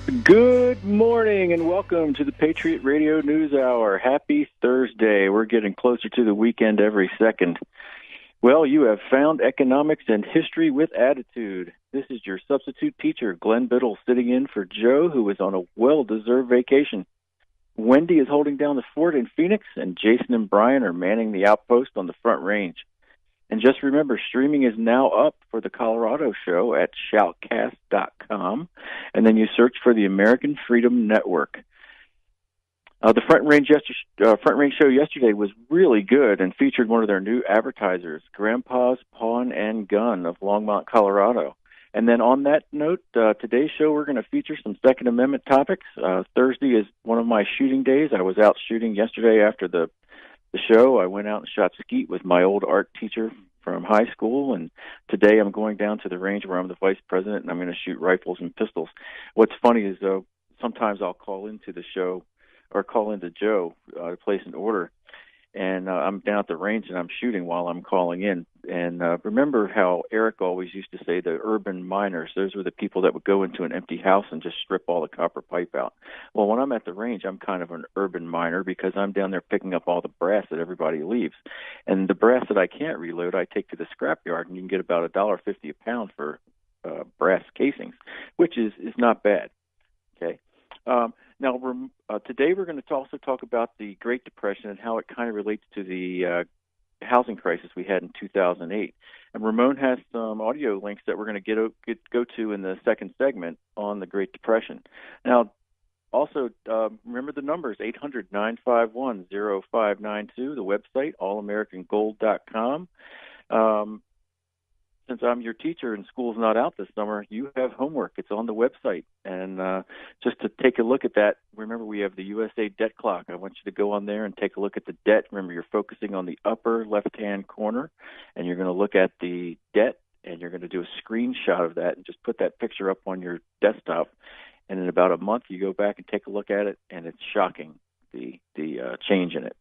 Good morning and welcome to the Patriot Radio News Hour. Happy Thursday. We're getting closer to the weekend every second. Well, you have found economics and history with attitude. This is your substitute teacher, Glen Biddle, sitting in for Joe, who is on a well-deserved vacation. Wendy is holding down the fort in Phoenix, and Jason and Brian are manning the outpost on the Front Range. And just remember, streaming is now up for the Colorado show at shoutcast.com, and then you search for the American Freedom Network. The Front Range show yesterday was really good and featured one of their new advertisers, Grandpa's Pawn and Gun of Longmont, Colorado. And then on that note, today's show we're going to feature some Second Amendment topics. Thursday is one of my shooting days. I was out shooting yesterday after the show. I went out and shot skeet with my old art teacher from high school, and today I'm going down to the range where I'm the vice president, and I'm going to shoot rifles and pistols. What's funny is, though, sometimes I'll call into the show or call into Joe to place an order, and I'm down at the range and I'm shooting while I'm calling in. And remember how Eric always used to say the urban miners, those were the people that would go into an empty house and just strip all the copper pipe out. Well, when I'm at the range, I'm kind of an urban miner because I'm down there picking up all the brass that everybody leaves. And the brass that I can't reload, I take to the scrapyard, and you can get about $1.50 a pound for brass casings, which is not bad. Okay. Now, today we're going to also talk about the Great Depression and how it kind of relates to the housing crisis we had in 2008. And Ramon has some audio links that we're going to go to in the second segment on the Great Depression. Now, also, remember the numbers, 800-951-0592, the website, allamericangold.com. Since I'm your teacher and school's not out this summer, you have homework. It's on the website. And just to take a look at that, remember we have the USA debt clock. I want you to go on there and take a look at the debt. Remember, you're focusing on the upper left-hand corner, and you're going to look at the debt, and you're going to do a screenshot of that and just put that picture up on your desktop. And in about a month, you go back and take a look at it, and it's shocking, the change in it.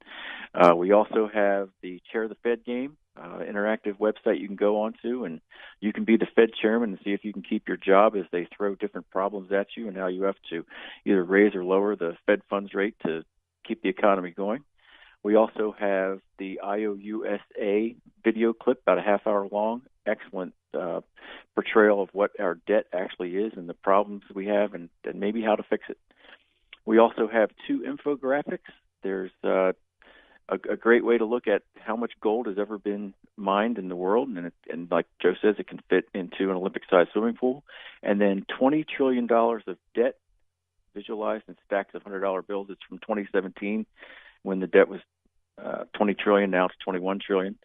We also have the Chair of the Fed game. Interactive website you can go on to, and you can be the Fed chairman and see if you can keep your job as they throw different problems at you and how you have to either raise or lower the Fed funds rate to keep the economy going. We also have the IOUSA video clip, about a half hour long, excellent portrayal of what our debt actually is and the problems we have and maybe how to fix it. We also have two infographics. There's a great way to look at how much gold has ever been mined in the world, and like Joe says, it can fit into an Olympic-sized swimming pool. And then $20 trillion of debt visualized in stacks of $100 bills. It's from 2017 when the debt was $20 trillion. Now it's $21 trillion.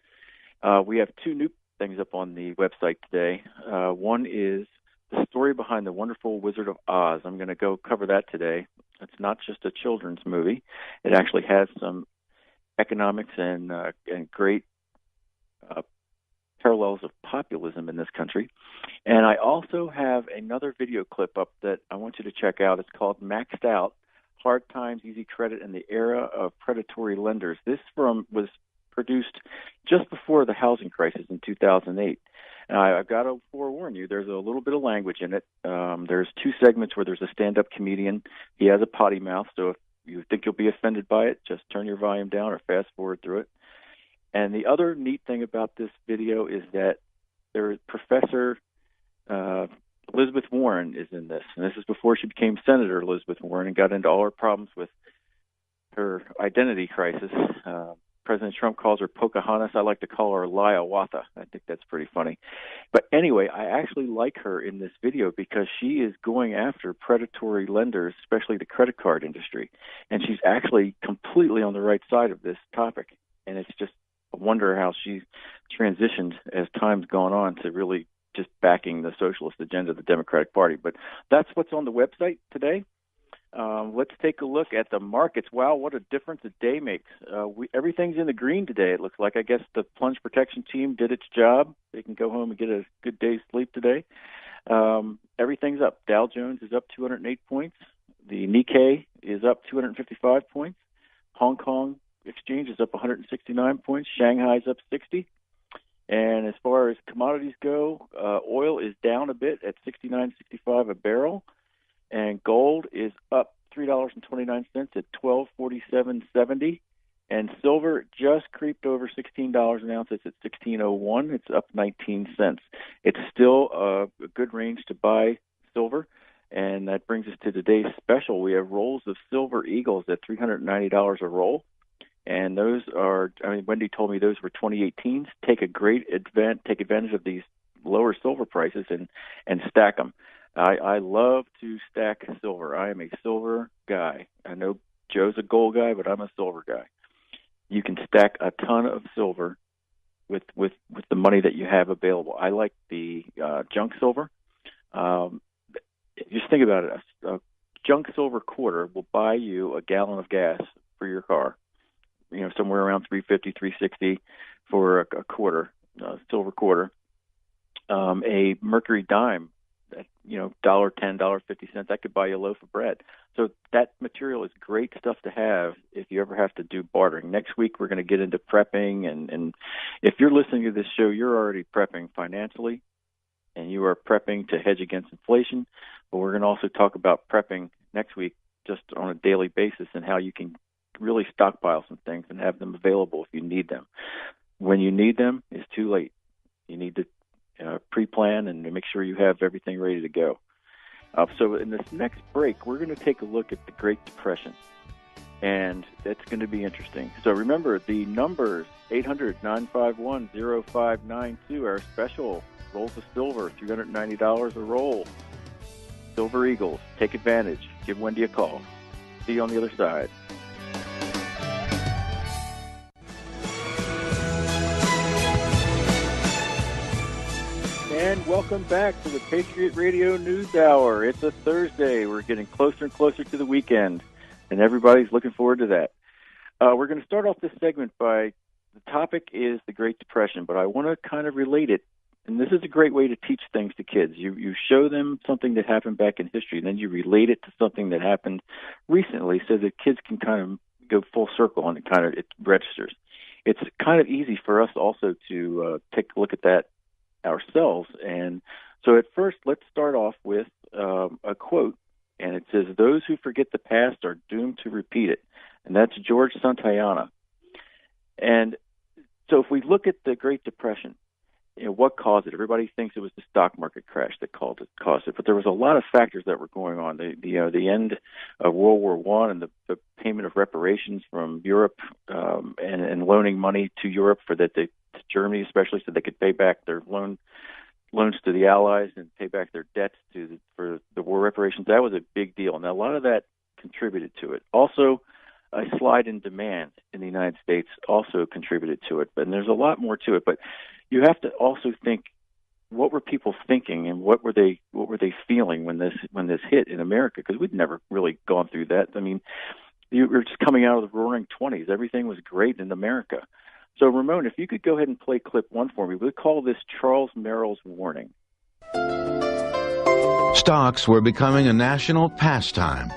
We have two new things up on the website today. One is the story behind the wonderful Wizard of Oz. I'm going to go cover that today. It's not just a children's movie. It actually has some economics and great parallels of populism in this country. And I also have another video clip up that I want you to check out. It's called Maxed Out, Hard Times, Easy Credit in the Era of Predatory Lenders. This was produced just before the housing crisis in 2008. And I've got to forewarn you, there's a little bit of language in it. There's two segments where there's a stand-up comedian. He has a potty mouth, so if you think you'll be offended by it, just turn your volume down or fast forward through it. And the other neat thing about this video is that Professor Elizabeth Warren is in this. And this is before she became Senator Elizabeth Warren and got into all her problems with her identity crisis. President Trump calls her Pocahontas. I like to call her Liawatha. I think that's pretty funny. But anyway, I actually like her in this video because she is going after predatory lenders, especially the credit card industry. And she's actually completely on the right side of this topic. And it's just a wonder how she's transitioned as time's gone on to really just backing the socialist agenda of the Democratic Party. But that's what's on the website today. Let's take a look at the markets. Wow, what a difference a day makes. Everything's in the green today, it looks like. I guess the plunge protection team did its job. They can go home and get a good day's sleep today. Everything's up. Dow Jones is up 208 points. The Nikkei is up 255 points. Hong Kong Exchange is up 169 points. Shanghai's up 60. And as far as commodities go, oil is down a bit at $69.65 a barrel. And gold is up $3.29 at $1247.70. And silver just creeped over $16 an ounce. It's at $16.01. It's up 19 cents. It's still a good range to buy silver. And that brings us to today's special. We have rolls of Silver Eagles at $390 a roll. And those are, Wendy told me those were 2018s. Take advantage of these lower silver prices and stack them. I love to stack silver. I am a silver guy. I know Joe's a gold guy, but I'm a silver guy. You can stack a ton of silver with the money that you have available. I like the junk silver. Just think about it. A junk silver quarter will buy you a gallon of gas for your car. Somewhere around $3.50, $3.60 for a quarter, silver quarter. A mercury dime, $1.10, $1.50, that could buy you a loaf of bread. So that material is great stuff to have if you ever have to do bartering. Next week we're going to get into prepping, and if you're listening to this show, you're already prepping financially, and you are prepping to hedge against inflation. But we're going to also talk about prepping next week just on a daily basis and how you can really stockpile some things and have them available if you need them. When you need them, it's too late. You need to pre-plan and make sure you have everything ready to go. So in this next break, we're going to take a look at the Great Depression, and that's going to be interesting. So remember, the numbers, 800-951-0592, our special rolls of silver, $390 a roll. Silver Eagles, take advantage. Give Wendy a call. See you on the other side. And welcome back to the Patriot Radio News Hour. It's a Thursday. We're getting closer and closer to the weekend, and everybody's looking forward to that. We're going to start off this segment by, the topic is the Great Depression, but I want to kind of relate it, and this is a great way to teach things to kids. You show them something that happened back in history, and then you relate it to something that happened recently so that kids can kind of go full circle and it registers. It's kind of easy for us also to take a look at that ourselves. And so at first, let's start off with a quote, and it says, "Those who forget the past are doomed to repeat it." And that's George Santayana. And so if we look at the Great Depression, what caused it? Everybody thinks it was the stock market crash that caused it, but there was a lot of factors that were going on. The end of World War I and the payment of reparations from Europe and loaning money to Europe to Germany especially, so they could pay back their loans to the Allies and pay back their debts for the war reparations. That was a big deal. Now, a lot of that contributed to it. Also, a slide in demand in the United States also contributed to it. And there's a lot more to it. But you have to also think, what were people thinking and what were they feeling when this hit in America? Because we'd never really gone through that. I mean, you were just coming out of the Roaring '20s. Everything was great in America. So, Ramon, if you could go ahead and play clip 1 for me, we'll call this Charles Merrill's warning. Stocks were becoming a national pastime.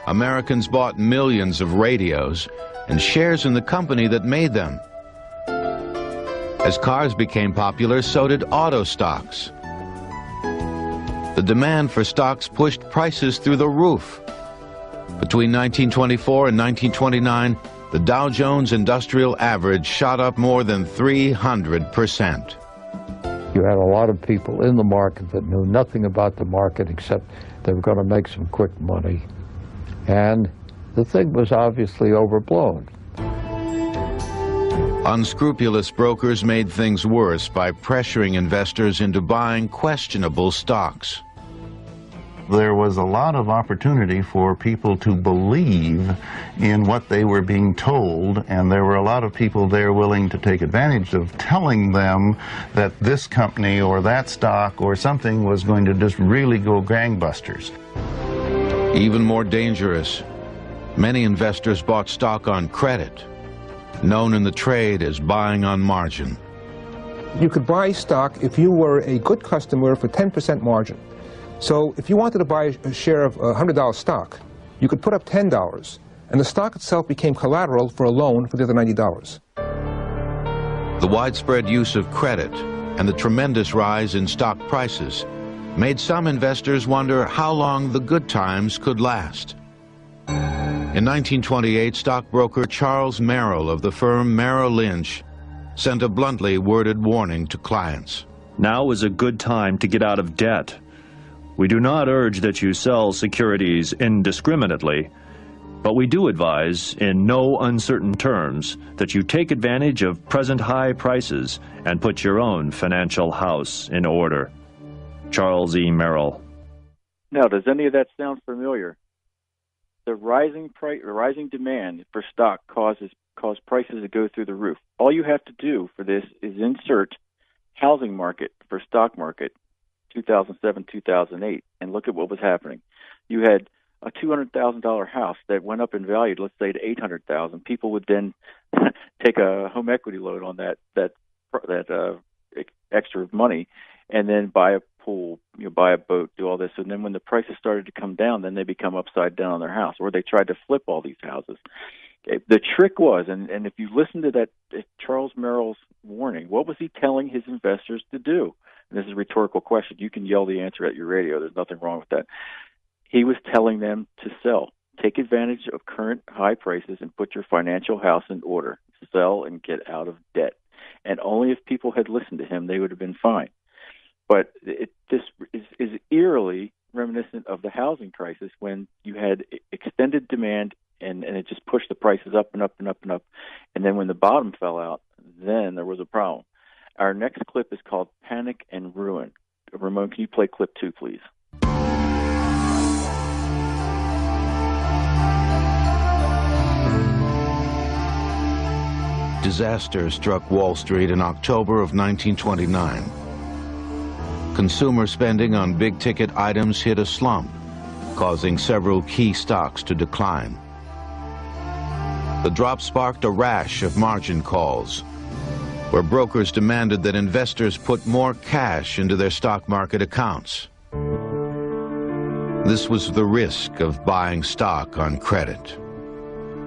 Americans bought millions of radios and shares in the company that made them. As cars became popular, so did auto stocks. The demand for stocks pushed prices through the roof. Between 1924 and 1929, the Dow Jones Industrial Average shot up more than 300%. You had a lot of people in the market that knew nothing about the market except they were going to make some quick money. And the thing was obviously overblown. Unscrupulous brokers made things worse by pressuring investors into buying questionable stocks. There was a lot of opportunity for people to believe in what they were being told, and there were a lot of people there willing to take advantage of telling them that this company or that stock or something was going to just really go gangbusters. Even more dangerous, many investors bought stock on credit, known in the trade as buying on margin. You could buy stock if you were a good customer for 10% margin. So if you wanted to buy a share of $100 stock, you could put up $10, and the stock itself became collateral for a loan for the other $90. The widespread use of credit and the tremendous rise in stock prices made some investors wonder how long the good times could last. In 1928, stockbroker Charles Merrill of the firm Merrill Lynch sent a bluntly worded warning to clients. Now is a good time to get out of debt. We do not urge that you sell securities indiscriminately, but we do advise, in no uncertain terms, that you take advantage of present high prices and put your own financial house in order. Charles E. Merrill. Now, does any of that sound familiar? The rising demand for stock caused prices to go through the roof. All you have to do for this is insert housing market for stock market 2007, 2008, and look at what was happening. You had a $200,000 house that went up in value, let's say to $800,000. People would then take a home equity loan on that extra money, and then buy a pool, buy a boat, do all this. And then when the prices started to come down, then they become upside down on their house, or they tried to flip all these houses. The trick was, and if you listen to that Charles Merrill's warning, what was he telling his investors to do? And this is a rhetorical question. You can yell the answer at your radio. There's nothing wrong with that. He was telling them to sell. Take advantage of current high prices and put your financial house in order. Sell and get out of debt. And only if people had listened to him, they would have been fine. But this is eerily reminiscent of the housing crisis, when you had extended demand and it just pushed the prices up and up and up and up. And then when the bottom fell out, then there was a problem. Our next clip is called Panic and Ruin. Ramon, can you play clip 2, please? Disaster struck Wall Street in October of 1929. Consumer spending on big-ticket items hit a slump, causing several key stocks to decline. The drop sparked a rash of margin calls, where brokers demanded that investors put more cash into their stock market accounts. This was the risk of buying stock on credit.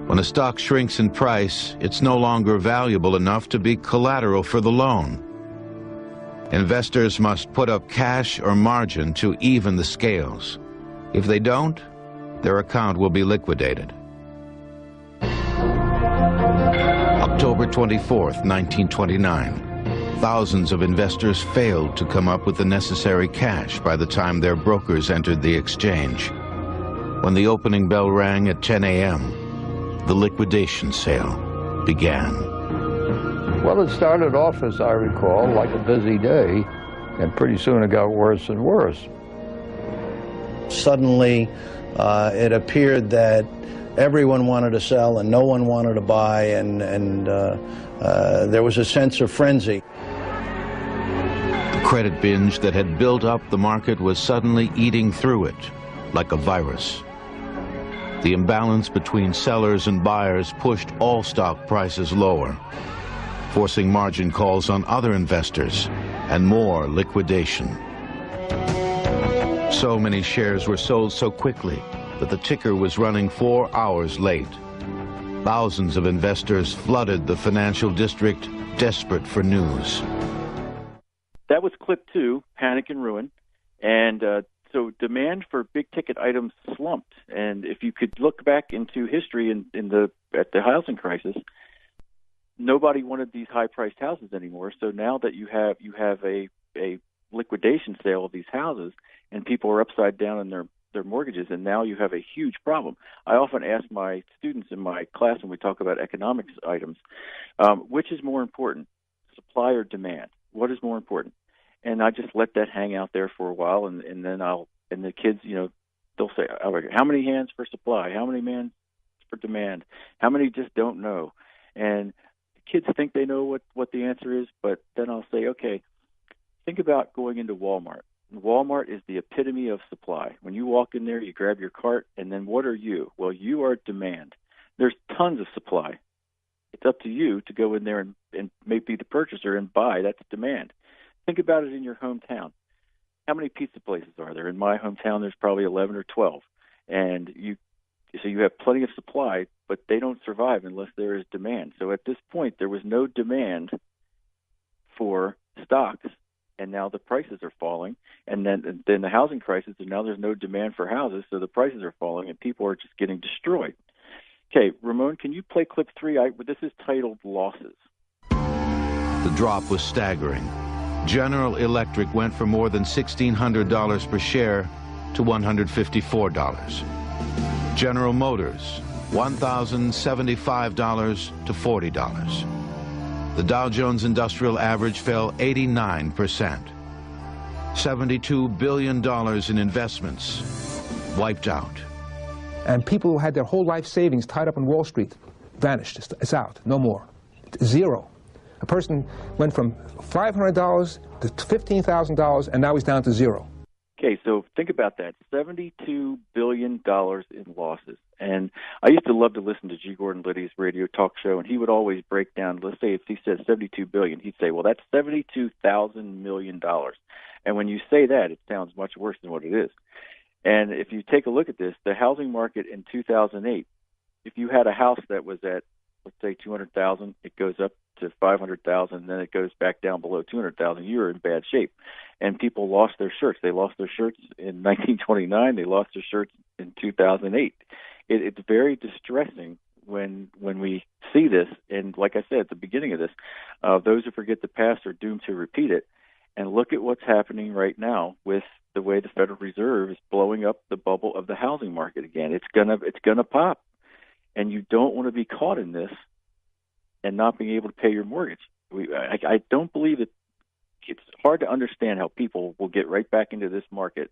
When a stock shrinks in price, it's no longer valuable enough to be collateral for the loan. Investors must put up cash or margin to even the scales. If they don't, their account will be liquidated. October 24th, 1929. Thousands of investors failed to come up with the necessary cash by the time their brokers entered the exchange. When the opening bell rang at 10 a.m., the liquidation sale began. Well, it started off, as I recall, like a busy day, and pretty soon it got worse and worse. Suddenly, it appeared that everyone wanted to sell and no one wanted to buy, and there was a sense of frenzy. The credit binge that had built up the market was suddenly eating through it like a virus. The imbalance between sellers and buyers pushed all stock prices lower, forcing margin calls on other investors and more liquidation. So many shares were sold so quickly that the ticker was running 4 hours late. Thousands of investors flooded the financial district, desperate for news. That was clip 2, Panic and Ruin. And so demand for big-ticket items slumped. And if you could look back into history at the housing crisis, nobody wanted these high-priced houses anymore. So now that you have a liquidation sale of these houses, and people are upside down in their mortgages, and now you have a huge problem. I often ask my students in my class when we talk about economics items, which is more important, supply or demand? What is more important? And I just let that hang out there for a while, and then the kids, they'll say, how many hands for supply? How many hands for demand? How many just don't know? And kids think they know what the answer is, but then I'll say, okay, think about going into Walmart. Walmart is the epitome of supply. When you walk in there, you grab your cart, and then what are you? Well, you are demand. There's tons of supply. It's up to you to go in there and maybe be the purchaser and buy. That's demand. Think about it in your hometown. How many pizza places are there? In my hometown, there's probably 11 or 12. And so you have plenty of supply, but they don't survive unless there is demand. So at this point, there was no demand for stocks and now the prices are falling. And then the housing crisis, and now there's no demand for houses, so the prices are falling, and people are just getting destroyed. Okay, Ramon, can you play clip 3? This is titled Losses. The drop was staggering. General Electric went from more than $1,600 per share to $154. General Motors, $1,075 to $40. The Dow Jones Industrial Average fell 89%. $72 billion in investments wiped out. And people who had their whole life savings tied up in Wall Street vanished. It's out. No more. Zero. A person went from $500 to $15,000, and now he's down to zero. Okay, so think about that. $72 billion in losses. And I used to love to listen to G. Gordon Liddy's radio talk show, and he would always break down, let's say if he said $72 billion, he'd say, well, that's $72,000 million. And when you say that, it sounds much worse than what it is. And if you take a look at this, the housing market in 2008, if you had a house that was at, let's say, $200,000, it goes up to $500,000, then it goes back down below $200,000, you're in bad shape. And people lost their shirts. They lost their shirts in 1929. They lost their shirts in 2008. It's very distressing when we see this. And like I said at the beginning of this, those who forget the past are doomed to repeat it. And look at what's happening right now with the way the Federal Reserve is blowing up the bubble of the housing market again. It's gonna pop, and you don't want to be caught in this and not being able to pay your mortgage. I don't believe it. It's hard to understand how people will get right back into this market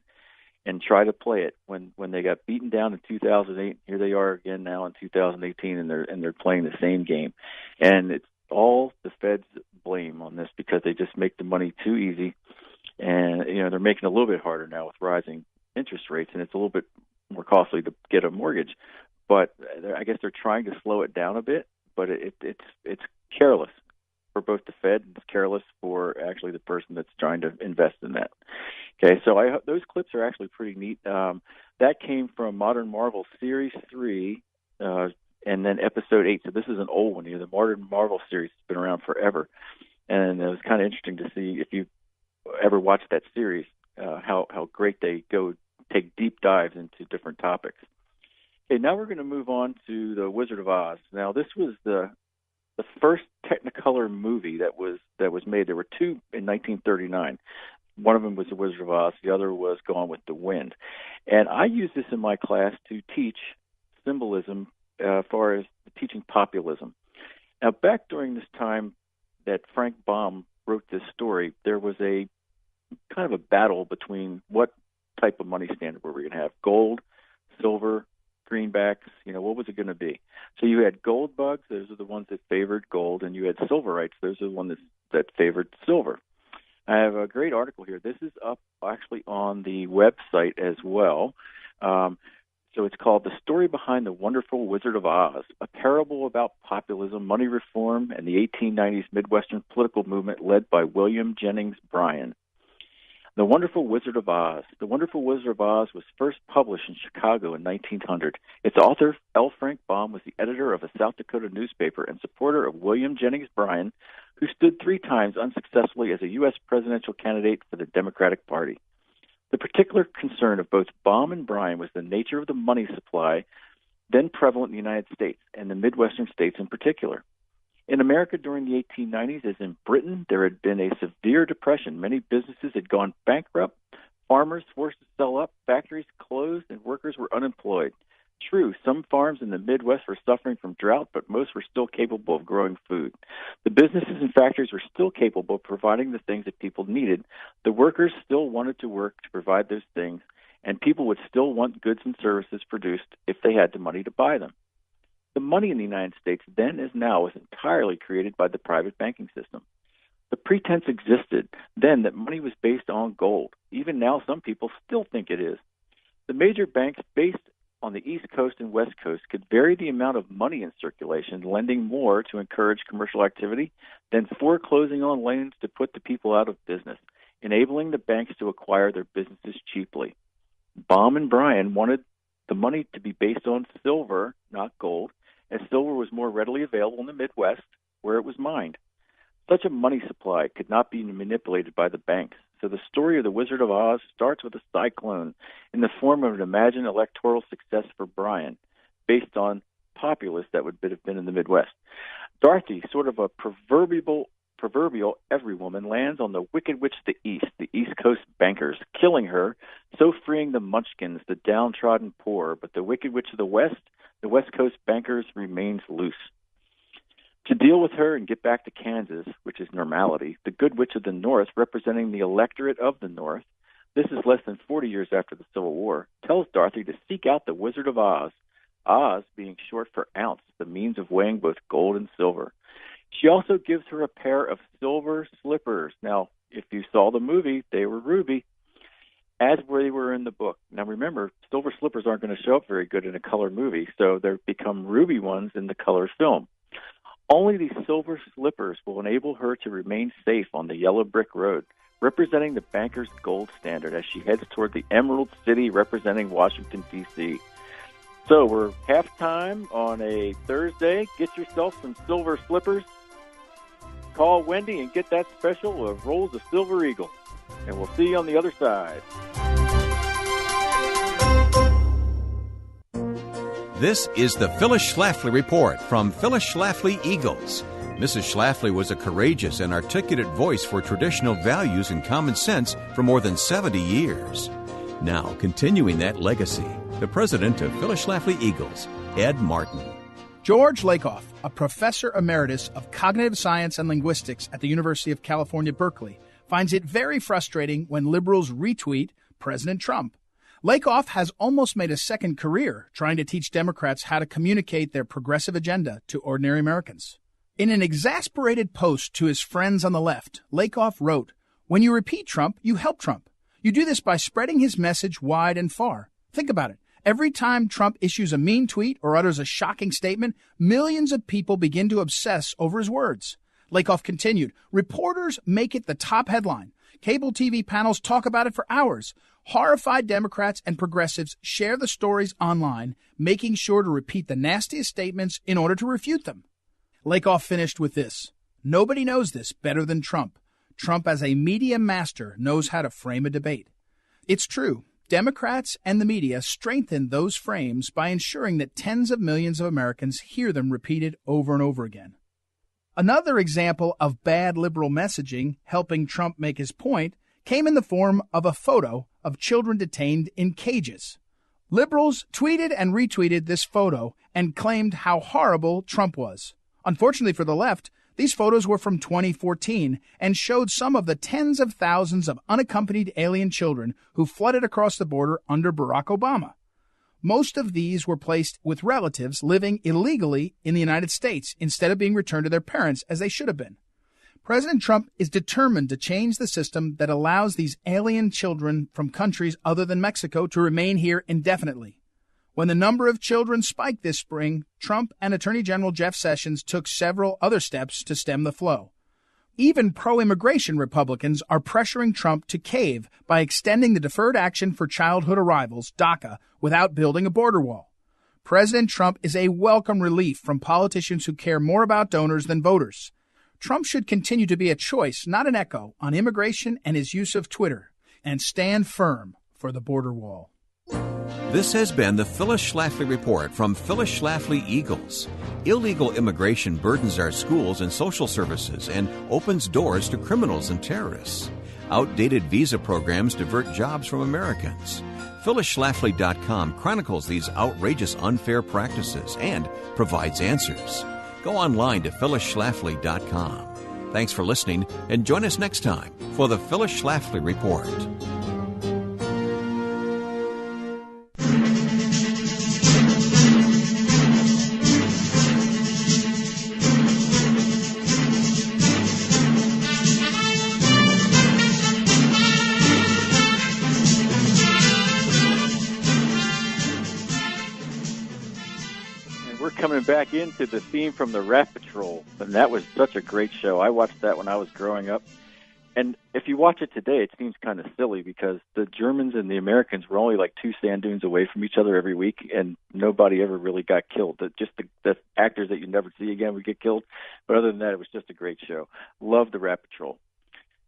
and try to play it when they got beaten down in 2008. Here they are again now in 2018, and they're playing the same game. And it's all the Fed's blame on this because they just make the money too easy, and they're making it a little bit harder now with rising interest rates, and it's a little bit more costly to get a mortgage. But I guess they're trying to slow it down a bit. But it's careless for both the Fed and it's careless for actually the person that's trying to invest in that. Okay, so those clips are actually pretty neat. That came from Modern Marvel Series 3 and then Episode 8. So this is an old one. The Modern Marvel series has been around forever. And it was kind of interesting to see, if you ever watched that series, how great they go take deep dives into different topics. Okay, now we're going to move on to The Wizard of Oz. Now, this was the first Technicolor movie that was made. There were two in 1939. One of them was The Wizard of Oz. The other was Gone with the Wind. And I use this in my class to teach symbolism as far as teaching populism. Now, back during this time that Frank Baum wrote this story, there was a kind of a battle between what type of money standard were we going to have: gold, silver, greenbacks, what was it going to be? So you had gold bugs, those are the ones that favored gold, and you had silverites, those are the ones that favored silver. I have a great article here. This is up actually on the website as well. So it's called The Story Behind the Wonderful Wizard of Oz, a parable about populism, money reform, and the 1890s Midwestern political movement led by William Jennings Bryan. The Wonderful Wizard of Oz. The Wonderful Wizard of Oz was first published in Chicago in 1900. Its author, L. Frank Baum, was the editor of a South Dakota newspaper and supporter of William Jennings Bryan, who stood 3 times unsuccessfully as a U.S. presidential candidate for the Democratic Party. The particular concern of both Baum and Bryan was the nature of the money supply then prevalent in the United States, and the Midwestern states in particular. In America during the 1890s, as in Britain, there had been a severe depression. Many businesses had gone bankrupt, farmers forced to sell up, factories closed, and workers were unemployed. True, some farms in the Midwest were suffering from drought, but most were still capable of growing food. The businesses and factories were still capable of providing the things that people needed. The workers still wanted to work to provide those things, and people would still want goods and services produced if they had the money to buy them. The money in the United States then as now was entirely created by the private banking system. The pretense existed then that money was based on gold. Even now, some people still think it is. The major banks based on the East Coast and West Coast could vary the amount of money in circulation, lending more to encourage commercial activity than foreclosing on loans to put the people out of business, enabling the banks to acquire their businesses cheaply. Baum and Bryan wanted the money to be based on silver, not gold, as silver was more readily available in the Midwest, where it was mined. Such a money supply could not be manipulated by the banks. So the story of the Wizard of Oz starts with a cyclone in the form of an imagined electoral success for Brian, based on populace that would have been in the Midwest. Dorothy, sort of a proverbial every woman, lands on the Wicked Witch of the East Coast bankers, killing her, so freeing the Munchkins, the downtrodden poor. But the Wicked Witch of the West Coast bankers, remains loose. To deal with her and get back to Kansas, which is normality, the Good Witch of the North, representing the electorate of the North, this is less than 40 years after the Civil War, tells Dorothy to seek out the Wizard of Oz, Oz being short for ounce, the means of weighing both gold and silver. She also gives her a pair of silver slippers. Now, if you saw the movie, they were ruby, as they were in the book. Now, remember, silver slippers aren't going to show up very good in a color movie, so they become ruby ones in the color film. Only these silver slippers will enable her to remain safe on the yellow brick road, representing the banker's gold standard as she heads toward the Emerald City representing Washington, D.C. So we're halftime on a Thursday. Get yourself some silver slippers. Call Wendy and get that special of rolls of Silver Eagle. And we'll see you on the other side. This is the Phyllis Schlafly Report from Phyllis Schlafly Eagles. Mrs. Schlafly was a courageous and articulate voice for traditional values and common sense for more than 70 years. Now, continuing that legacy, the president of Phyllis Schlafly Eagles, Ed Martin. George Lakoff, a professor emeritus of cognitive science and linguistics at the University of California, Berkeley, finds it very frustrating when liberals retweet President Trump. Lakoff has almost made a second career trying to teach Democrats how to communicate their progressive agenda to ordinary Americans. In an exasperated post to his friends on the left, Lakoff wrote, "When you repeat Trump, you help Trump. You do this by spreading his message wide and far. Think about it. Every time Trump issues a mean tweet or utters a shocking statement, millions of people begin to obsess over his words." Lakoff continued, "Reporters make it the top headline. Cable TV panels talk about it for hours. Horrified Democrats and progressives share the stories online, making sure to repeat the nastiest statements in order to refute them." Lakoff finished with this, "Nobody knows this better than Trump. Trump, as a media master, knows how to frame a debate." It's true. Democrats and the media strengthen those frames by ensuring that tens of millions of Americans hear them repeated over and over again. Another example of bad liberal messaging helping Trump make his point came in the form of a photo of children detained in cages. Liberals tweeted and retweeted this photo and claimed how horrible Trump was. Unfortunately for the left, these photos were from 2014 and showed some of the tens of thousands of unaccompanied alien children who flooded across the border under Barack Obama. Most of these were placed with relatives living illegally in the United States instead of being returned to their parents as they should have been. President Trump is determined to change the system that allows these alien children from countries other than Mexico to remain here indefinitely. When the number of children spiked this spring, Trump and Attorney General Jeff Sessions took several other steps to stem the flow. Even pro-immigration Republicans are pressuring Trump to cave by extending the Deferred Action for Childhood Arrivals, DACA, without building a border wall. President Trump is a welcome relief from politicians who care more about donors than voters. Trump should continue to be a choice, not an echo, on immigration and his use of Twitter, and stand firm for the border wall. This has been the Phyllis Schlafly Report from Phyllis Schlafly Eagles. Illegal immigration burdens our schools and social services and opens doors to criminals and terrorists. Outdated visa programs divert jobs from Americans. PhyllisSchlafly.com chronicles these outrageous unfair practices and provides answers. Go online to PhyllisSchlafly.com. Thanks for listening, and join us next time for the Phyllis Schlafly Report. Coming back into the theme from the Rat Patrol, and that was such a great show. I watched that when I was growing up. And if you watch it today, it seems kind of silly because the Germans and the Americans were only like 2 sand dunes away from each other every week, and nobody ever really got killed. Just the actors that you never see again would get killed. But other than that, it was just a great show. Love the Rat Patrol.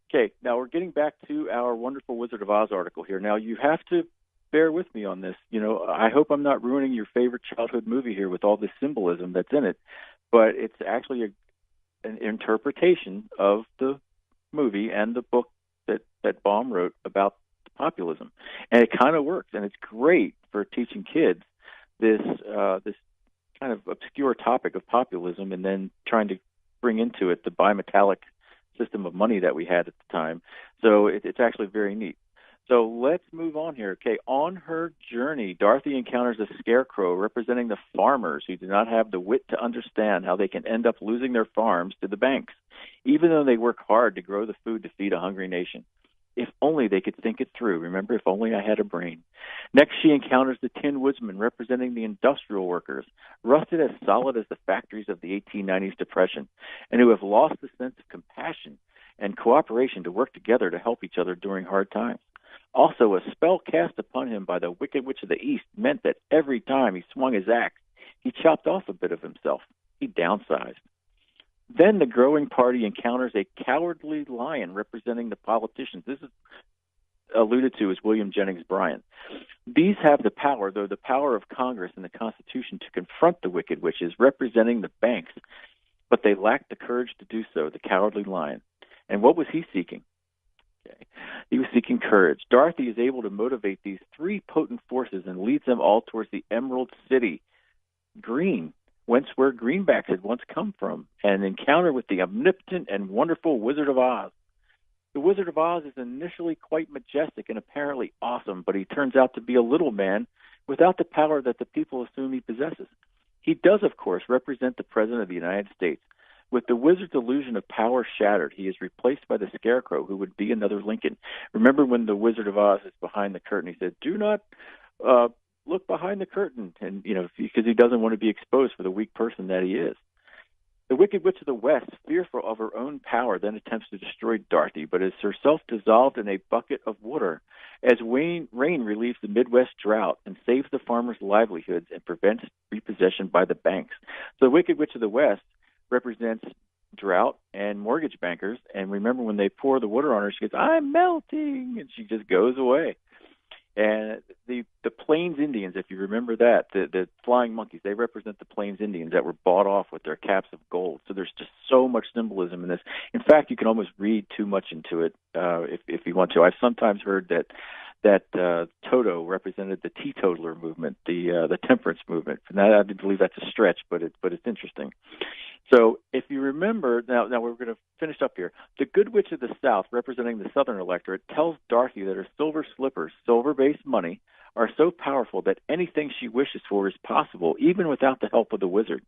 Okay, now we're getting back to our wonderful Wizard of Oz article here. Now, you have to bear with me on this. You know, I hope I'm not ruining your favorite childhood movie here with all this symbolism that's in it, but it's actually an interpretation of the movie and the book that Baum wrote about populism, and it kind of works, and it's great for teaching kids this kind of obscure topic of populism, and then trying to bring into it the bimetallic system of money that we had at the time. So it's actually very neat. So let's move on here. Okay, on her journey, Dorothy encounters a scarecrow representing the farmers who do not have the wit to understand how they can end up losing their farms to the banks, even though they work hard to grow the food to feed a hungry nation. If only they could think it through. Remember, if only I had a brain. Next, she encounters the Tin Woodsman representing the industrial workers, rusted as solid as the factories of the 1890s Depression, and who have lost the sense of compassion and cooperation to work together to help each other during hard times. Also, a spell cast upon him by the Wicked Witch of the East meant that every time he swung his axe, he chopped off a bit of himself. He downsized. Then the growing party encounters a cowardly lion representing the politicians. This is alluded to as William Jennings Bryan. These have the power, though the power of Congress and the Constitution, to confront the wicked witches representing the banks, but they lack the courage to do so, the cowardly lion. And what was he seeking? Okay. He was seeking courage. Dorothy is able to motivate these 3 potent forces and leads them all towards the Emerald City, Green, where greenbacks had once come from, and an encounter with the omnipotent and wonderful Wizard of Oz. The Wizard of Oz is initially quite majestic and apparently awesome, but he turns out to be a little man without the power that the people assume he possesses. He does, of course, represent the President of the United States. With the wizard's illusion of power shattered, he is replaced by the Scarecrow, who would be another Lincoln. Remember when the Wizard of Oz is behind the curtain, he said, "Do not look behind the curtain," and because he doesn't want to be exposed for the weak person that he is. The Wicked Witch of the West, fearful of her own power, then attempts to destroy Dorothy, but is herself dissolved in a bucket of water as rain relieves the Midwest drought and saves the farmers' livelihoods and prevents repossession by the banks. So the Wicked Witch of the West represents drought and mortgage bankers, and remember when they pour the water on her, she goes, "I'm melting," and she just goes away. And the Plains Indians, if you remember that, the flying monkeys, they represent the Plains Indians that were bought off with their caps of gold. So there's just so much symbolism in this. In fact, you can almost read too much into it if you want to. I've sometimes heard that Toto represented the teetotaler movement, the temperance movement. Now, I believe that's a stretch, but it's interesting. So if you remember, now we're going to finish up here. The Good Witch of the South, representing the Southern electorate, tells Dorothy that her silver slippers, silver-based money, are so powerful that anything she wishes for is possible, even without the help of the wizard.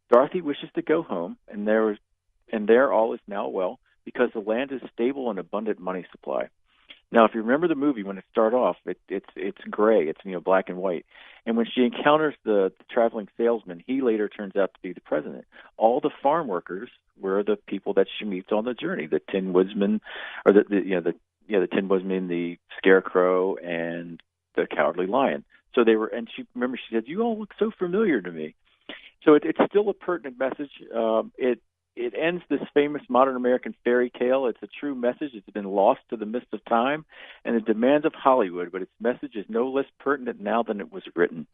Dorothy wishes to go home, and there all is now well, because the land is stable and abundant money supply. Now, if you remember the movie, when it started off, it's gray, it's black and white, and when she encounters the traveling salesman, he later turns out to be the president. All the farm workers were the people that she meets on the journey: the Tin Woodsman, or the Tin Woodsman, the Scarecrow, and the Cowardly Lion. So they were, and she said, "You all look so familiar to me." So it's still a pertinent message. It ends this famous modern American fairy tale. It's a true message. It's been lost to the mist of time and the demands of Hollywood, but its message is no less pertinent now than it was written.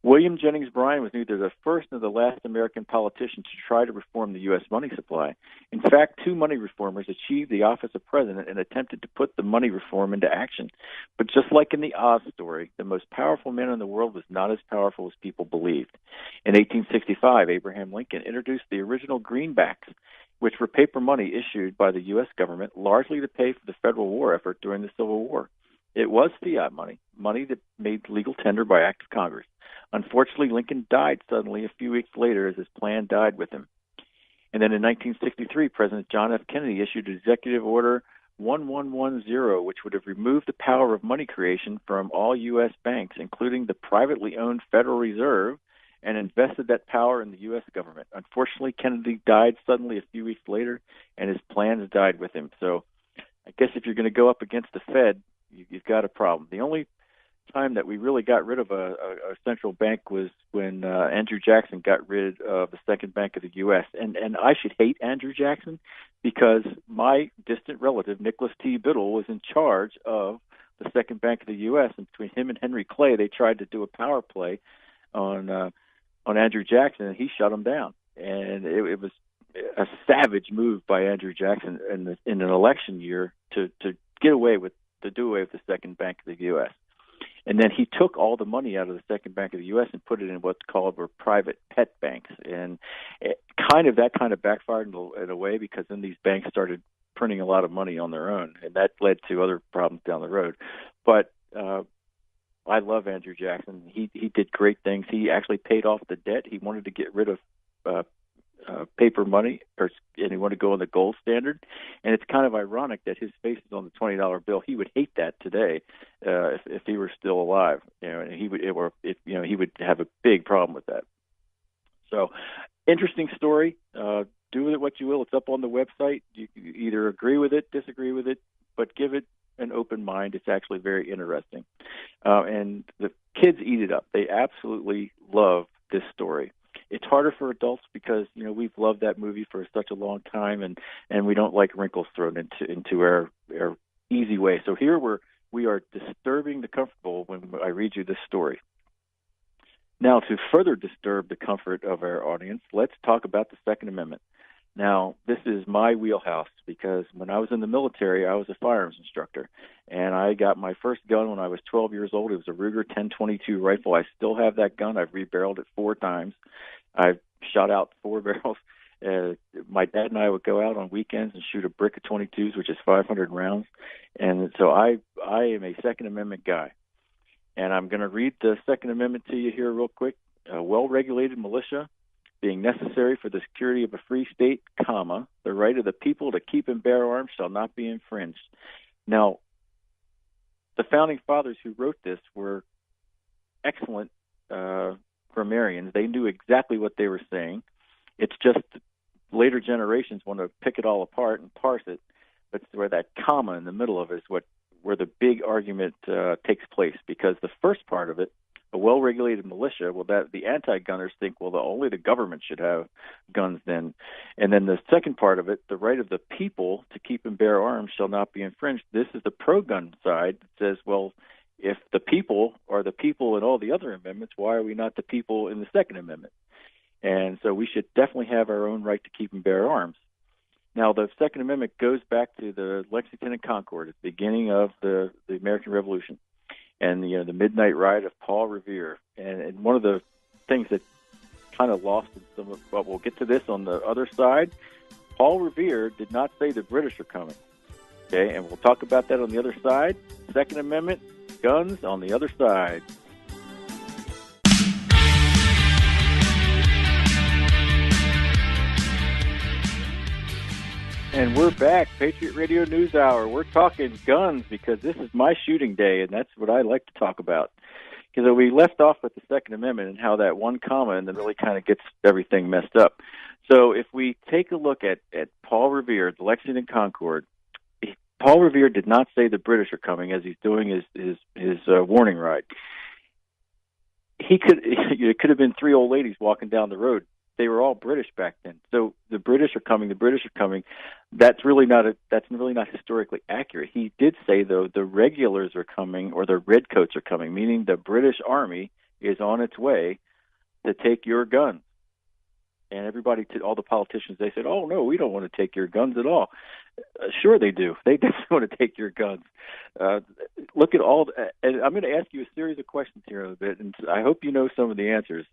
William Jennings Bryan was neither the first nor the last American politician to try to reform the U.S. money supply. In fact, 2 money reformers achieved the office of president and attempted to put the money reform into action. But just like in the Oz story, the most powerful man in the world was not as powerful as people believed. In 1865, Abraham Lincoln introduced the original greenbacks, which were paper money issued by the U.S. government largely to pay for the federal war effort during the Civil War. It was fiat money, money that made legal tender by act of Congress. Unfortunately, Lincoln died suddenly a few weeks later as his plan died with him. And then in 1963, President John F. Kennedy issued Executive Order 1110, which would have removed the power of money creation from all U.S. banks, including the privately owned Federal Reserve, and invested that power in the U.S. government. Unfortunately, Kennedy died suddenly a few weeks later, and his plans died with him. So I guess if you're going to go up against the Fed, you've got a problem. The only time that we really got rid of a central bank was when Andrew Jackson got rid of the second bank of the U.S. And I should hate Andrew Jackson because my distant relative, Nicholas T. Biddle, was in charge of the second bank of the U.S. And between him and Henry Clay, they tried to do a power play on Andrew Jackson, and he shut him down. And it was a savage move by Andrew Jackson in an election year to do away with the second bank of the U.S. And then he took all the money out of the second bank of the U.S. and put it in what's called private pet banks. And that kind of backfired in a way because then these banks started printing a lot of money on their own, and that led to other problems down the road. But I love Andrew Jackson. He did great things. He actually paid off the debt. He wanted to get rid of paper money, and he wanted to go on the gold standard. And it's kind of ironic that his face is on the $20 bill. He would hate that today if he were still alive. And he would have a big problem with that. So, interesting story. Do with it what you will. It's up on the website. You either agree with it, disagree with it, but give it an open mind. It's actually very interesting. And the kids eat it up. They absolutely love this story. It's harder for adults because, we've loved that movie for such a long time, and we don't like wrinkles thrown into our easy way. So here we are disturbing the comfortable when I read you this story. Now, to further disturb the comfort of our audience, let's talk about the Second Amendment. Now, this is my wheelhouse because when I was in the military, I was a firearms instructor, and I got my first gun when I was 12 years old. It was a Ruger 1022 rifle. I still have that gun. I've rebarreled it 4 times. I've shot out 4 barrels. My dad and I would go out on weekends and shoot a brick of 22s, which is 500 rounds. And so I am a Second Amendment guy. And I'm going to read the Second Amendment to you here real quick. A well-regulated militia being necessary for the security of a free state, comma, the right of the people to keep and bear arms shall not be infringed. Now, the founding fathers who wrote this were excellent grammarians. They knew exactly what they were saying. It's just later generations want to pick it all apart and parse it. But where that comma in the middle of it is where the big argument takes place, because the first part of it, a well-regulated militia, that the anti-gunners think, only the government should have guns then. And then the second part of it, the right of the people to keep and bear arms shall not be infringed. This is the pro-gun side that says, if the people are the people in all the other amendments, why are we not the people in the Second Amendment? And so we should definitely have our own right to keep and bear arms. Now, the Second Amendment goes back to the Lexington and Concord at the beginning of the American Revolution, and the Midnight Ride of Paul Revere. And one of the things that kind of lost in some of, but we'll get to this on the other side, Paul Revere did not say the British are coming. Okay, and we'll talk about that on the other side. Second Amendment, guns on the other side. And we're back, Patriot Radio News Hour. We're talking guns because this is my shooting day, and that's what I like to talk about. Because we left off with the Second Amendment and how that one comma and then really kind of gets everything messed up. So if we take a look at Paul Revere, the Lexington Concord, Paul Revere did not say the British are coming as he's doing his warning ride. It could have been 3 old ladies walking down the road. They were all British back then. So the British are coming. The British are coming. That's really not historically accurate. He did say, though, the regulars are coming, or the redcoats are coming, meaning the British Army is on its way to take your guns. And all the politicians, they said, "Oh no, we don't want to take your guns at all." Sure, they do. They definitely want to take your guns. Look at and I'm going to ask you a series of questions here in a bit, and I hope you know some of the answers.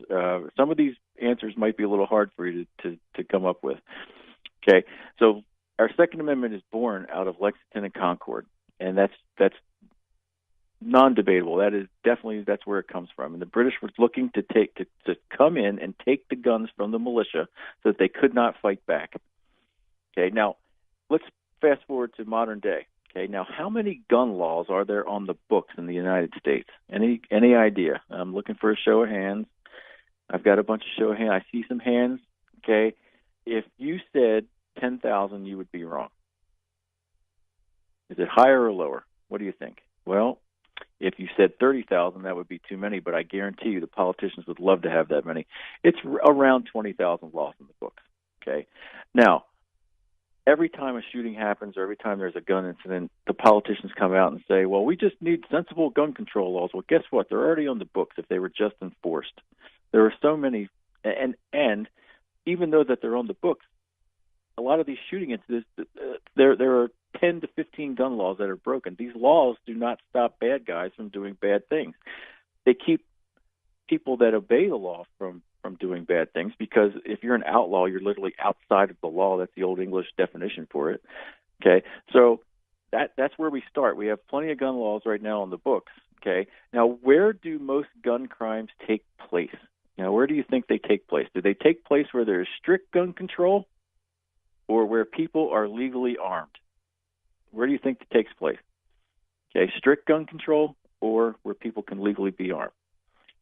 Some of these answers might be a little hard for you to come up with. Okay, so our Second Amendment is born out of Lexington and Concord, and that's non-debatable. That's where it comes from. And the British were looking to come in and take the guns from the militia so that they could not fight back. Okay, now let's fast forward to modern day. Okay, now how many gun laws are there on the books in the United States? Any idea? I'm looking for a show of hands. I've got a bunch of show of hands. I see some hands. Okay, if you said 10,000, you would be wrong. Is it higher or lower? What do you think? Well, if you said 30,000, that would be too many, but I guarantee you the politicians would love to have that many. It's around 20,000 lost in the books. Okay. Now, every time a shooting happens or every time there's a gun incident, the politicians come out and say, well, we just need sensible gun control laws. Well, guess what? They're already on the books if they were just enforced. There are so many, and even though that they're on the books, a lot of these shooting incidents, there are 10 to 15 gun laws that are broken. These laws do not stop bad guys from doing bad things. They keep people that obey the law from doing bad things, because if you're an outlaw, you're literally outside of the law. That's the old English definition for it. Okay, so that's where we start. We have plenty of gun laws right now on the books. Okay, now where do most gun crimes take place? Now, where do you think they take place? Do they take place where there's strict gun control, or where people are legally armed? Where do you think it takes place? Okay, strict gun control, or where people can legally be armed?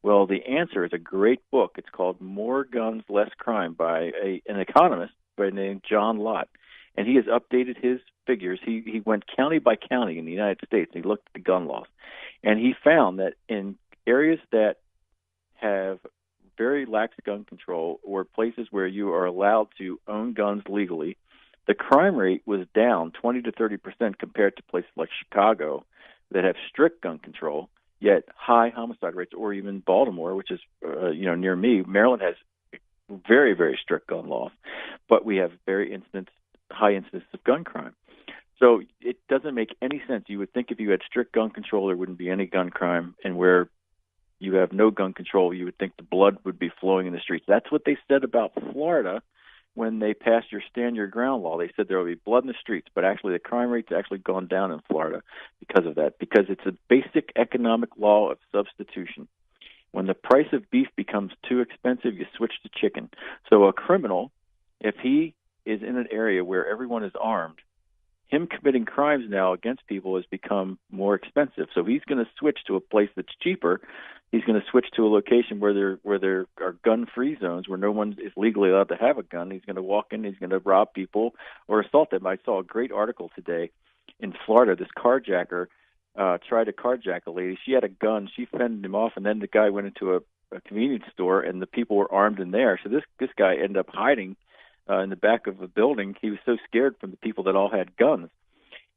Well, the answer is a great book. It's called More Guns, Less Crime by an economist by the name John Lott. And he has updated his figures. He went county by county in the United States, and he looked at the gun laws. And he found that in areas that have very lax gun control, or places where you are allowed to own guns legally, the crime rate was down 20 to 30% compared to places like Chicago that have strict gun control, yet high homicide rates, or even Baltimore, which is near me. Maryland has very, very strict gun laws, but we have high incidence of gun crime. So it doesn't make any sense. You would think if you had strict gun control, there wouldn't be any gun crime, and where you have no gun control, you would think the blood would be flowing in the streets. That's what they said about Florida when they passed your stand your ground law. They said there will be blood in the streets, but actually the crime rate's actually gone down in Florida because of that, because it's a basic economic law of substitution. When the price of beef becomes too expensive, you switch to chicken. So a criminal, if he is in an area where everyone is armed, him committing crimes now against people has become more expensive. So he's going to switch to a place that's cheaper. He's going to switch to a location where there are gun-free zones where no one is legally allowed to have a gun. He's going to walk in, he's going to rob people or assault them. I saw a great article today in Florida. This carjacker tried to carjack a lady. She had a gun. She fended him off, and then the guy went into a convenience store, and the people were armed in there. So this guy ended up hiding in the back of a building. He was so scared from the people that all had guns.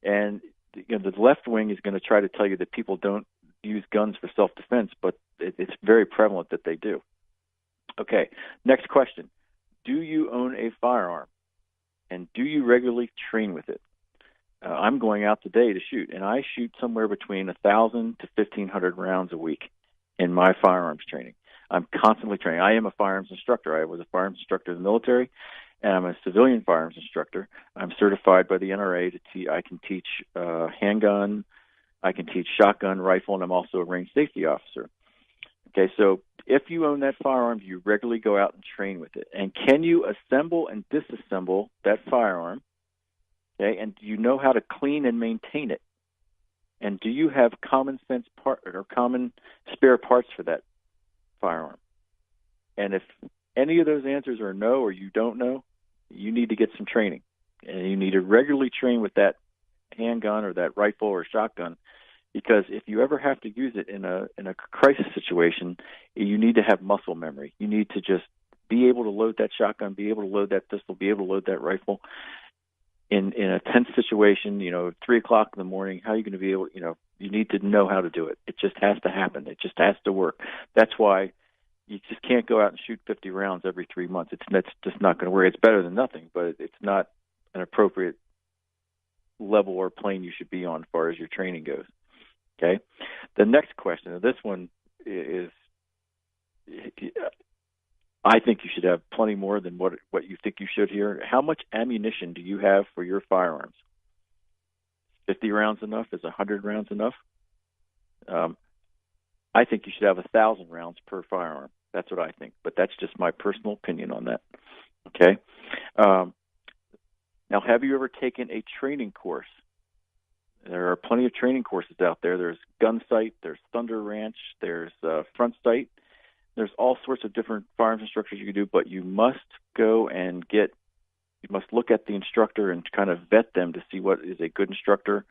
And the left wing is going to try to tell you that people don't use guns for self-defense, but it's very prevalent that they do. Okay, next question. Do you own a firearm? And do you regularly train with it? I'm going out today to shoot, and I shoot somewhere between 1,000 to 1,500 rounds a week in my firearms training. I'm constantly training. I am a firearms instructor. I was a firearms instructor in the military, and I'm a civilian firearms instructor. I'm certified by the NRA I can teach handgun, I can teach shotgun, rifle, and I'm also a range safety officer. Okay, so if you own that firearm, do you regularly go out and train with it? And can you assemble and disassemble that firearm? Okay, and do you know how to clean and maintain it? And do you have common sense common spare parts for that firearm? And if any of those answers are no, or you don't know, you need to get some training, and you need to regularly train with that handgun or that rifle or shotgun, because if you ever have to use it in a crisis situation, you need to have muscle memory. You need to just be able to load that shotgun, be able to load that pistol, be able to load that rifle in a tense situation. 3:00 in the morning. How are you going to be able? You need to know how to do it. It just has to happen. It just has to work. That's why you just can't go out and shoot 50 rounds every 3 months. That's just not going to work. It's better than nothing, but it's not an appropriate level or plane you should be on as far as your training goes. Okay. The next question, and this one is, I think you should have plenty more than what you think you should here. How much ammunition do you have for your firearms? 50 rounds enough? Is 100 rounds enough? I think you should have 1,000 rounds per firearm. That's what I think, but that's just my personal opinion on that. Okay. Now, have you ever taken a training course? There are plenty of training courses out there. There's Gun Sight, there's Thunder Ranch, there's Front Sight. There's all sorts of different firearms instructors you can do, but you must go and you must look at the instructor and kind of vet them to see what is a good instructor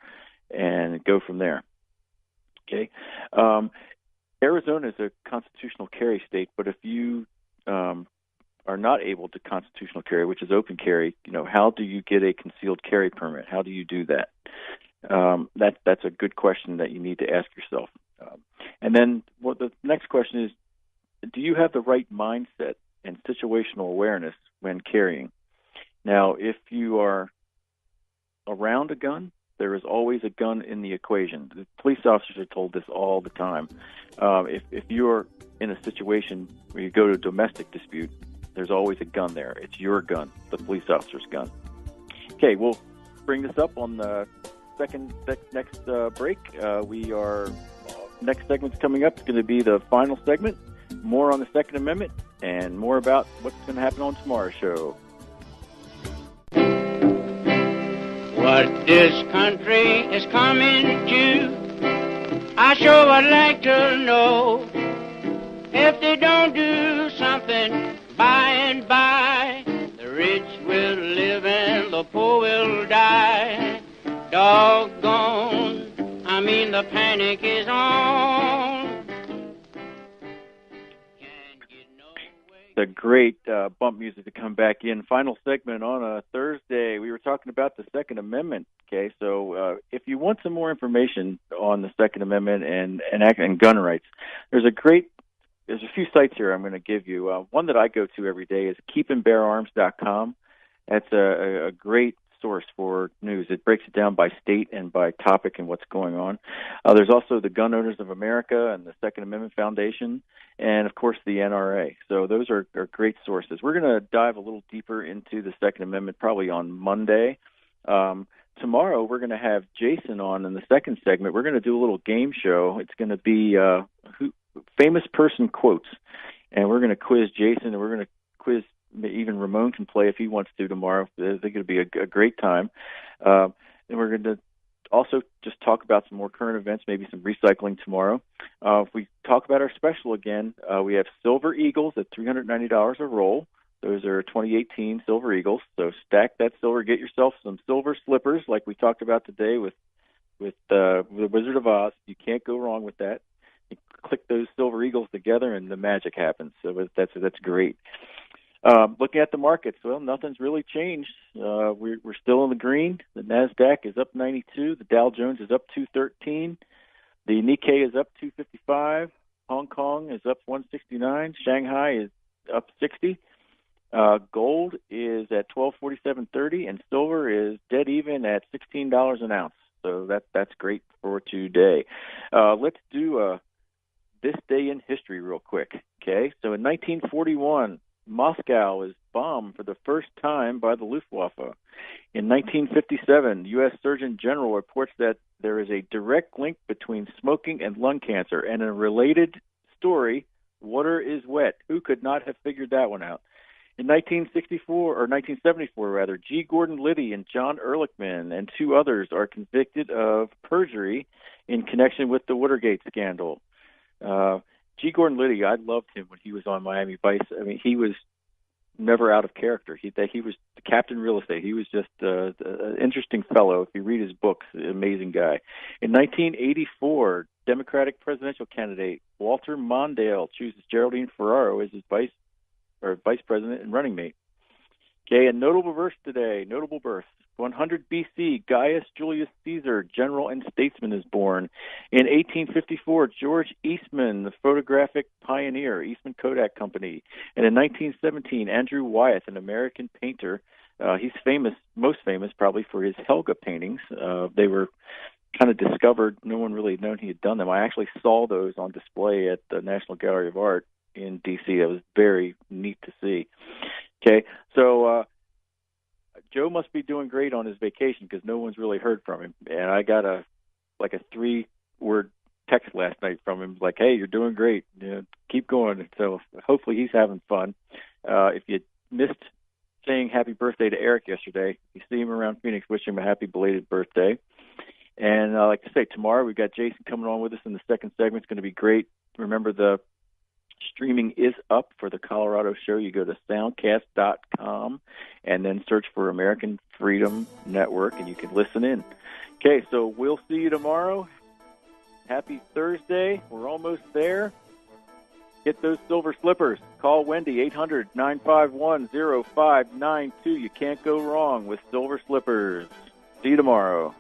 and go from there. Okay. Arizona is a constitutional carry state, but if you are not able to constitutional carry, which is open carry, how do you get a concealed carry permit? How do you do that? That's a good question that you need to ask yourself. And then the next question is, do you have the right mindset and situational awareness when carrying? Now, if you are around a gun, there is always a gun in the equation. The police officers are told this all the time. If you're in a situation where you go to a domestic dispute, there's always a gun there. It's your gun, the police officer's gun. Okay, we'll bring this up on the next break. Next segment's coming up. It's going to be the final segment. More on the Second Amendment and more about what's going to happen on tomorrow's show. What this country is coming to, I sure would like to know. If they don't do something by and by, the rich will live and the poor will die. Doggone, the panic is on. The great bump music to come back in. Final segment on a Thursday. We were talking about the Second Amendment. Okay, so if you want some more information on the Second Amendment and gun rights, there's a few sites here I'm going to give you. One that I go to every day is keepandbeararms.com. That's a great source for news. It breaks it down by state and by topic and what's going on. There's also the Gun Owners of America and the Second Amendment Foundation, and of course the NRA. So those are great sources. We're going to dive a little deeper into the Second Amendment probably on Monday. Tomorrow we're going to have Jason on in the second segment. We're going to do a little game show. It's going to be famous person quotes, and we're going to quiz Jason, and we're going to quiz even Ramon can play if he wants to tomorrow. I think it'll be a great time. And we're going to also just talk about some more current events, maybe some recycling tomorrow. If we talk about our special again, we have Silver Eagles at $390 a roll. Those are 2018 Silver Eagles. So stack that silver, get yourself some silver slippers like we talked about today with the Wizard of Oz. You can't go wrong with that. You click those Silver Eagles together and the magic happens. So that's great. Looking at the markets, well, nothing's really changed. We're still in the green. The NASDAQ is up 92. The Dow Jones is up 213. The Nikkei is up 255. Hong Kong is up 169. Shanghai is up 60. Gold is at $1247.30, and silver is dead even at $16 an ounce. So that's great for today. Let's do this day in history real quick. Okay, so in 1941. Moscow is bombed for the first time by the Luftwaffe. In 1957, U.S. Surgeon General reports that there is a direct link between smoking and lung cancer. And in a related story, water is wet. Who could not have figured that one out? In 1974, G. Gordon Liddy and John Ehrlichman and two others are convicted of perjury in connection with the Watergate scandal. G. Gordon Liddy, I loved him when he was on Miami Vice. I mean, he was never out of character. He was the Captain Real Estate. He was just an interesting fellow. If you read his books, amazing guy. In 1984, Democratic presidential candidate Walter Mondale chooses Geraldine Ferraro as his vice president and running mate. Okay, a notable verse today. Notable birth. 100 BC, Gaius Julius Caesar, general and statesman, is born. In 1854, George Eastman, the photographic pioneer, Eastman Kodak Company. And in 1917, Andrew Wyeth, an American painter. He's most famous probably for his Helga paintings. They were kind of discovered. No one really had known he had done them. I actually saw those on display at the National Gallery of Art in D.C. That was very neat to see. Okay, so Joe must be doing great on his vacation because no one's really heard from him. And I got a 3-word text last night from him like, hey, you're doing great. Keep going. So hopefully he's having fun. If you missed saying happy birthday to Eric yesterday, if you see him around Phoenix, wish him a happy belated birthday. And I'd like to say tomorrow we've got Jason coming on with us in the second segment. It's going to be great. Remember the Streaming is up for the Colorado show. You go to soundcast.com and then search for American Freedom Network, and you can listen in. Okay, so we'll see you tomorrow. Happy Thursday. We're almost there. Get those silver slippers. Call Wendy, 800-951-0592. You can't go wrong with silver slippers. See you tomorrow.